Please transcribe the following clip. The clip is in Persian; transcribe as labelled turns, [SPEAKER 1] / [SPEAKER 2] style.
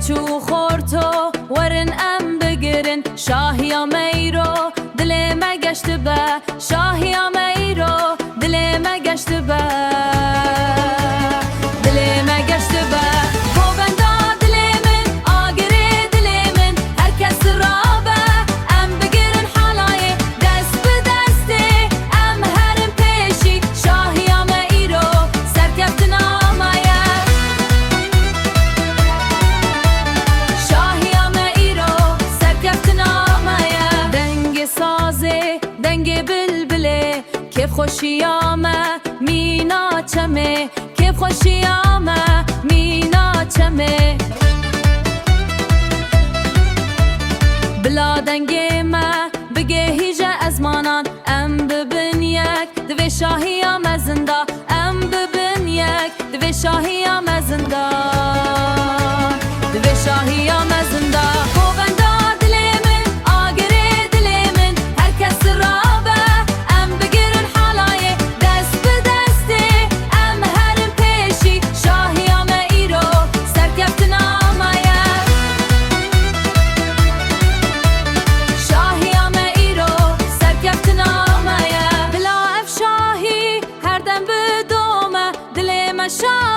[SPEAKER 1] چو خورتو ورن ام بگرن شاهیا میرو دل ما گشت به شاهیا میرو دل ما گشت به دل ما گشت به خوبندا دل من آگره دل من هر کس را به ام بگرن حالای دست به دسته ام هرم پیشی شاهیا میرو سرکفت نامایه شاهیا میرو سرکفت نامایه دنگ سازه دنگ بلبله کیف خوشیامه مینا چمه کیف خوشیامه مینا چمه بلا دنگ ما بگه هیجه از مانان ام ببین یک دوی شاهیا مزندا ام ببین یک دوی شاهیا مزندا دوی شاهیا مزندا خوبندا دل من آگره دل من هر کس را به ام بگرن حالای دست به دسته ام هرم پیشی شاهیا میرو سرکفت نامایه شاهیا میرو سرکفت نامایه بلا اف شاهی هر دم بدومه دل ما شاه